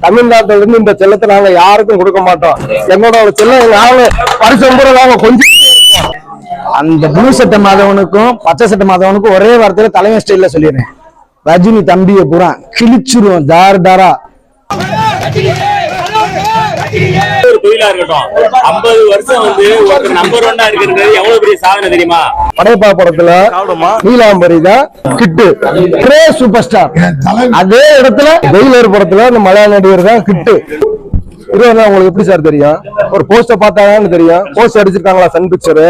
தமிழ்நாட்டில இருந்து இந்த செல்லத்தை நாங்க யாருக்கும் கொடுக்க மாட்டோம். எங்களோட செல்லம் நாங்க வருஷம் பூரா நாங்க கொஞ்சம் அந்த ப்ளூ சட்டை மாதவனுக்கும் பச்சை சட்டை மாதவனுக்கும் ஒரே வார்த்தையில தலைமை ஸ்டைல்ல சொல்லிடுறேன். ரஜினி தம்பியை பூரா கிழிச்சிருவோம் தார் தாரா. ஒரு தொழிலா இருக்கட்டும் 50 வருஷம் வந்து ஒரு நம்பர் 1 இருக்கிறது எவ்வளவு பெரிய சாதனை தெரியுமா? படையப்பா படத்துல நீலாம்பரி தான் கிட்டு சூப்பர் ஸ்டார். அதே இடத்துல வெயிலர் படத்துல அந்த மலையாள நடிகர் தான் கிட்டு. இதுதான் உங்களுக்கு எப்படி சார் தெரியும்? ஒரு போஸ்டர் பார்த்தாங்கன்னு தெரியும். போஸ்டர் அடிச்சிருக்காங்களா சன் பிக்சரு?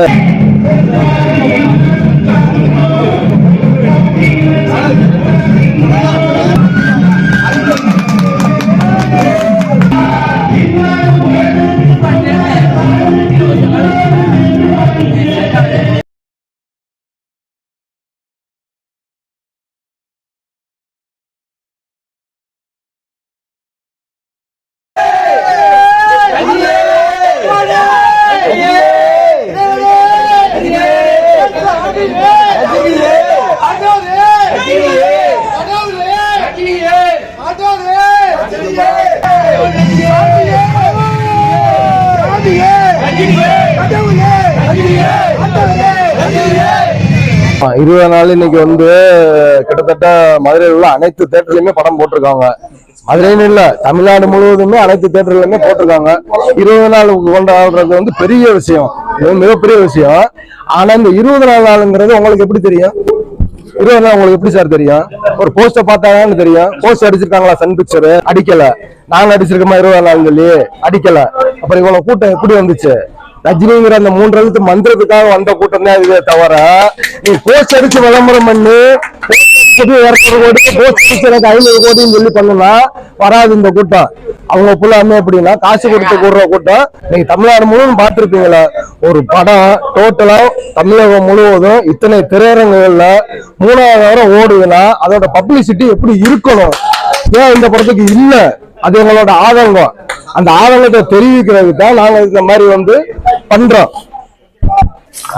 இருபது நாள் இன்னைக்கு வந்து கிட்டத்தட்ட மதுரையில் உள்ள அனைத்து தியேட்டர்லயுமே படம் போட்டிருக்காங்க. மதுரைன்னு இல்ல, தமிழ்நாடு முழுவதுமே அனைத்து தியேட்டர்லயுமே போட்டிருக்காங்க. 20 நாள் கொண்டாடுறது வந்து பெரிய விஷயம், மிகப்பெரிய விஷயம். ஆனா இந்த 20 நாளுங்கிறது உங்களுக்கு எப்படி தெரியும்? 20 நாள் உங்களுக்கு எப்படி சார் தெரியும்? ஒரு போஸ்டர் பார்த்தாங்கன்னு தெரியும். போஸ்டர் அடிச்சிருக்காங்களா சன் பிக்சரு? அடிக்கல. நாங்க அடிச்சிருக்கோமா 20 நாள் சொல்லி? அடிக்கல. அப்புறம் இவ்வளவு கூட்டம் எப்படி வந்துச்சு? ரஜினிங்கிற அந்த 3 எழுத்து மந்திரத்துக்காக வந்த கூட்டம் தான் இதுவே தவிர நீ போஸ்ட் அடிச்சு விளம்பரம் பண்ணி 200 கோடி போஸ்ட் அடிச்சு எனக்கு 500 கோடின்னு சொல்லி பண்ணுனா வராது இந்த கூட்டம். அவங்க ஃபுல்லாமே எப்படின்னா காசு கொடுத்து கூடுற கூட்டம். நீங்க தமிழ்நாடு முழுவதும் பார்த்திருப்பீங்களா? ஒரு படம் டோட்டலா தமிழகம் முழுவதும் இத்தனை திரையரங்குகள்ல 3000 ஓடுதுன்னா அதோட பப்ளிசிட்டி எப்படி இருக்கணும்? ஏன் இந்த படத்துக்கு இல்ல? அது எங்களோட ஆதங்கம். அந்த ஆதங்கத்தை தெரிவிக்கிறதுக்கு தான் நாங்க இந்த மாதிரி வந்து பண்றோம்.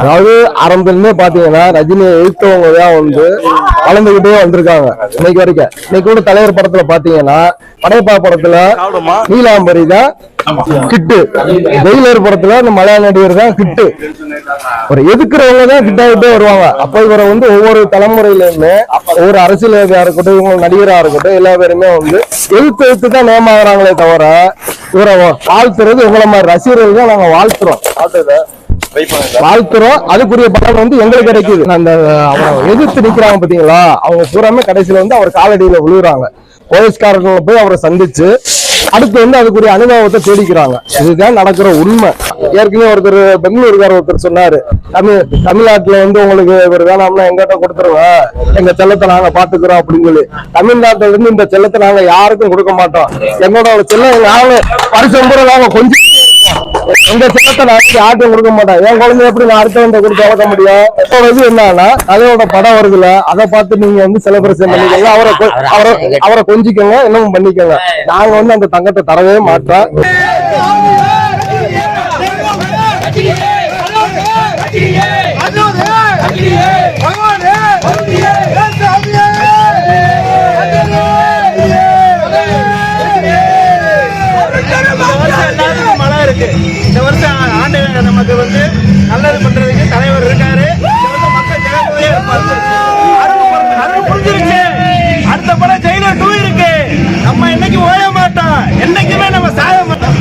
அதாவது ஆரம்பத்திலுமே பாத்தீங்கன்னா ரஜினியை எழுத்தவங்க தான் வந்து வளர்ந்துகிட்டே வந்திருக்காங்க இன்னைக்கு வரைக்கும். இன்னைக்கு கூட தலைவர் படத்துல பாத்தீங்கன்னா படையப்பா படத்துல நீலாம்பரி தான் கிட்டு, வெயிலர் படத்துல அந்த மலையாள நடிகர் தான் கிட்டு. ஒரு எதுக்குறவங்க தான் கிட்டாகிட்டே வருவாங்க. அப்ப இவரை வந்து ஒவ்வொரு தலைமுறையிலுமே ஒவ்வொரு அரசியல்வாதியா இருக்கட்டும், இவங்க நடிகரா இருக்கட்டும், எல்லா பேருமே வந்து எழுத்து தான் நேமாகறாங்களே தவிர இவரை வாழ்த்துறது உங்களை மாதிரி ரசிகர்கள் தான் நாங்க வாழ்த்துறோம். அதுக்குரிய பலன் வந்து எங்களுக்கு கிடைக்குது. அந்த அவரை எதிர்த்து நிக்கிறாங்க பாத்தீங்களா, அவங்க பூராமே கடைசியில வந்து அவர் காலடியில விழுகுறாங்க. போலீஸ்காரர்களை போய் அவரை சந்திச்சு அடுத்து வந்து அதுக்குரிய அனுபவத்தை தேடிக்கிறாங்க. இதுதான் நடக்கிற உண்மை. ஏற்கனவே ஒருத்தர் பெங்களூருக்கார ஒருத்தர் சொன்னாரு, தமிழ்நாட்டுல வந்து உங்களுக்கு இவர் வேணாம்னா எங்கிட்ட கொடுத்துருவேன், எங்க செல்லத்தை நாங்க பாத்துக்கிறோம் அப்படின்னு சொல்லி. தமிழ்நாட்டுல இருந்து இந்த செல்லத்தை நாங்க யாருக்கும் கொடுக்க மாட்டோம். எங்களோட செல்லம் நாங்க வருஷம் பூரா நாங்க கொஞ்சம் எங்க செல்லத்தை நாளைக்கு யாருக்கும் கொடுக்க மாட்டோம். என் குழந்தை எப்படி நான் அடுத்தவங்க கொடுத்து வளர்க்க முடியும்? இது என்னன்னா தலையோட படம் வருதுல, அதை பார்த்து நீங்க வந்து செலிப்ரேஷன் பண்ணிக்கோங்க, அவரை கொஞ்சிக்கோங்க, என்னமும் பண்ணிக்கோங்க. நாங்க வந்து அந்த தங்கத்தை தரவே மாட்டோம். இந்த வருஷம் ஆண்டு நமக்கு வந்து நல்லது பண்றதுக்கு தலைவர் இருக்காரு. அடுத்த படம் ஜெயிலர் 2 இருக்கு. நம்ம என்னைக்கு ஓய மாட்டோம், என்னைக்குமே நம்ம சாய மாட்டோம்.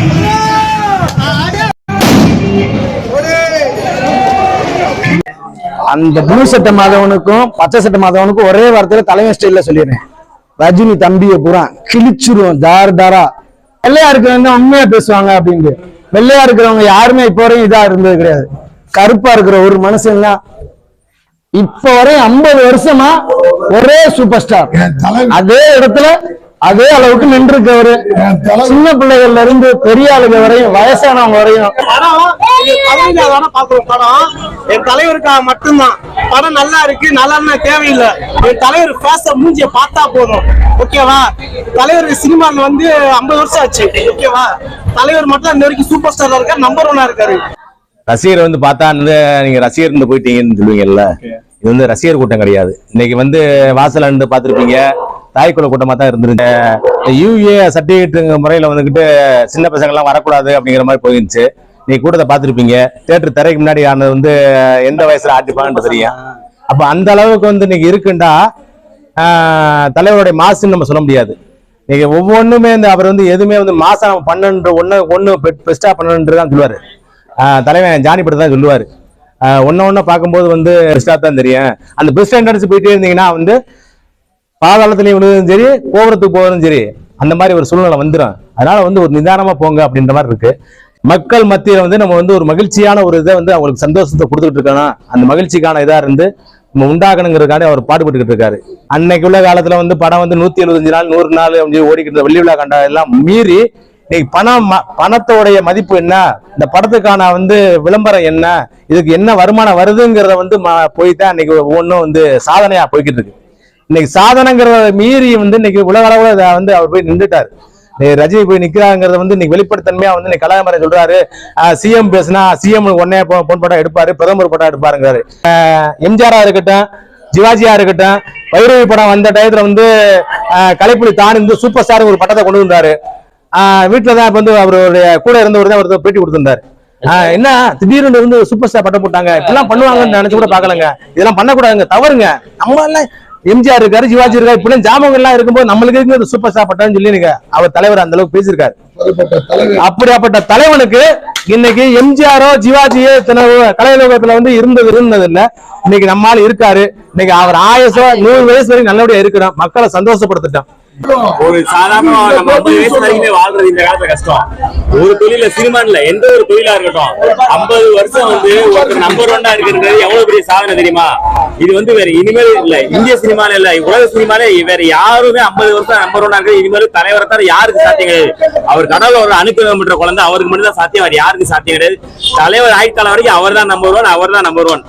அந்த ப்ளூ சட்டை மாதவனுக்கும் பச்சை சட்டை மாதவனுக்கும் ஒரே வார்த்தையில தலைமை ஸ்டைல்ல சொல்லிடுறேன். ரஜினி தம்பியை பூரா கிழிச்சிருவோம் தார் தாரா. வெள்ளையா இருக்கிறவங்க உண்மையா பேசுவாங்க அப்படின்னு. வெள்ளையா இருக்கிறவங்க யாருமே இப்ப வரையும் இதா இருந்தது கிடையாது. கருப்பா இருக்கிற ஒரு மனுஷன் தான் இப்ப வரையும் 50 வருஷமா ஒரே சூப்பர் ஸ்டார். அதே இடத்துல அதே அளவுக்கு நின்று இருக்கவரு. சின்ன பிள்ளைகள்ல இருந்து பெரிய ஆளுங்க வரையும், வயசானவங்க வரையும். படம் என் தலைவருக்காக மட்டும்தான். படம் நல்லா இருக்கு, நல்லா தேவையில்லை. என் தலைவர் பேச மூஞ்சிய பார்த்தா போதும். ஓகேவா? தலைவர் சினிமால வந்து 50 வருஷம் ஆச்சு. ஓகேவா? தலைவர் மட்டும் இந்த வரைக்கும் சூப்பர் ஸ்டார் இருக்காரு, நம்பர் 1 இருக்காரு. ரசிகர் வந்து பார்த்தா நீங்க ரசிகர் இருந்து போயிட்டீங்கன்னு சொல்லுவீங்கல்ல, இது வந்து ரசிகர் கூட்டம் கிடையாது. இன்னைக்கு வந்து வாசல்ல இருந்து பாத்திருப்பீங்க, தாய்க்குள்ள கூட்டமா தான் இருந்துருச்சு. யூஏ சர்டிபிகேட்டுங்க முறையில வந்துகிட்டு சின்ன பசங்க எல்லாம் வரக்கூடாது அப்படிங்கிற மாதிரி போயிருந்துச்சு. நீ கூட்டத்தை பார்த்துருப்பீங்க. தியேட்டர் திரைக்கு முன்னாடி ஆனது வந்து எந்த வயசுல ஆட்டிப்பான்னு தெரியும். அப்ப அந்த அளவுக்கு வந்து இன்னைக்கு இருக்குண்டா தலைவருடைய மாசுன்னு நம்ம சொல்ல முடியாது. நீங்க ஒவ்வொன்றுமே இந்த அவர் வந்து எதுவுமே வந்து மாசம் நம்ம பண்ணன்ற ஒண்ணு பெஸ்டா பண்ணணுன்றதான் சொல்லுவாரு. தலைவன் ஜானி படத்தை தான் சொல்லுவாரு. ஒன்னு பார்க்கும்போது வந்து பெஸ்டா தான் தெரியும். அந்த பெஸ்ட் என்ட்ரன்ஸ் போயிட்டே இருந்தீங்கன்னா வந்து பாதாளத்துலயும் விழுவதும் சரி, கோபுரத்துக்கு போவதும் சரி, அந்த மாதிரி ஒரு சூழ்நிலை வந்துடும். அதனால வந்து ஒரு நிதானமா போங்க அப்படின்ற மாதிரி இருக்கு. மக்கள் மத்தியில வந்து நம்ம வந்து ஒரு மகிழ்ச்சியான ஒரு இதை வந்து அவங்களுக்கு சந்தோஷத்தை கொடுத்துக்கிட்டு இருக்கணும். அந்த மகிழ்ச்சிக்கான இதா இருந்து நம்ம உண்டாக்கணுங்கிறதுக்காண்டி அவர் பாடுபட்டுக்கிட்டு இருக்காரு. அன்னைக்கு உள்ள காலத்துல வந்து படம் வந்து 175 நாள் 100 நாள் ஓடிக்கிட்டு வெள்ளி விழா கண்டா எல்லாம் மீறி இன்னைக்கு பணத்தோடைய மதிப்பு என்ன, இந்த படத்துக்கான வந்து விளம்பரம் என்ன, இதுக்கு என்ன வருமானம் வருதுங்கிறத வந்து போய்தான் இன்னைக்கு ஒவ்வொன்றும் வந்து சாதனையா போய்கிட்டு இருக்கு. இன்னைக்கு சாதனைங்கிறத மீறி வந்து இன்னைக்கு உலக அளவுல வந்து அவர் போய் நின்றுட்டாரு. ரஜினி போய் நிக்கிறாங்கிறத வந்து இன்னைக்கு வெளிப்படைத்தன்மையா வந்து இன்னைக்கு கலாமரன் சொல்றாரு. சிஎம் பேசினா சிஎம் உடனே பொன் படம் எடுப்பாரு, பிரதமர் படம் எடுப்பாருங்கிறாரு. எம்ஜிஆரா இருக்கட்டும், சிவாஜியா இருக்கட்டும், வைரவி படம் வந்த டயத்துல வந்து கலைப்புலி தான் வந்து சூப்பர் ஸ்டார் ஒரு பட்டத்தை கொண்டு வந்தாரு. வீட்டுலதான் இப்ப வந்து அவருடைய கூட இருந்தவர் தான் ஒருத்தர் பேட்டி கொடுத்திருந்தாரு. என்ன திடீர்னு வந்து சூப்பர் ஸ்டார் பட்டம் போட்டாங்க, இப்பெல்லாம் பண்ணுவாங்கன்னு நினைச்சு கூட பாக்கலங்க. இதெல்லாம் பண்ணக்கூடாதுங்க, தவறுங்க. நம்ம எல்லாம் எம்ஜிஆர் இருக்காரு, சிவாஜி இருக்காரு, இப்படி ஜாமங்கள் எல்லாம் இருக்கும்போது நம்மளுக்கு இருக்கு சூப்பர் ஸ்டார் பட்டம்னு சொல்லி அவர் தலைவர் அந்த அளவுக்கு பேசியிருக்காரு. அப்படியாப்பட்ட தலைவனுக்கு இன்னைக்கு எம்ஜிஆரோ சிவாஜியோ கலையுலகத்துல வந்து இருந்தது இல்ல. இன்னைக்கு நம்மால இருக்காரு. இன்னைக்கு அவர் ஆயுசோ 100 வயசு வரைக்கும் நல்லபடியா இருக்கிறோம். மக்களை சந்தோஷப்படுத்திட்டோம். ஒரு சாதாரண நம்ம 50 வயசு வரைக்குமே வாழ்றது இந்த காலத்துல கஷ்டம். ஒரு தொழில சினிமான்ல எந்த ஒரு தொழிலா இருக்கட்டும் 50 வருஷம் வந்து ஒருத்தர் நம்பர் 1 இருக்கிறது எவ்வளவு பெரிய சாதனை தெரியுமா? இது வந்து வேற இனிமேல் இல்ல, இந்திய சினிமால இல்ல, உலக சினிமாலே வேற யாருமே 50 வருஷம் நம்பர் 1 இருக்கிறது இனிமேல் தலைவரை தவிர யாருக்கு சாத்தியம் கிடையாது. அவர் கடவுள் ஒரு அணுக்கிழமை பண்ற குழந்தை, அவருக்கு மட்டும் தான் சாத்தியம், வேற யாருக்கு சாத்தியம் கிடையாது. தலைவர் ஆயிட்டால வரைக்கும் அவர் தான் நம்பர் 1, அவர் தான் நம்பர் 1.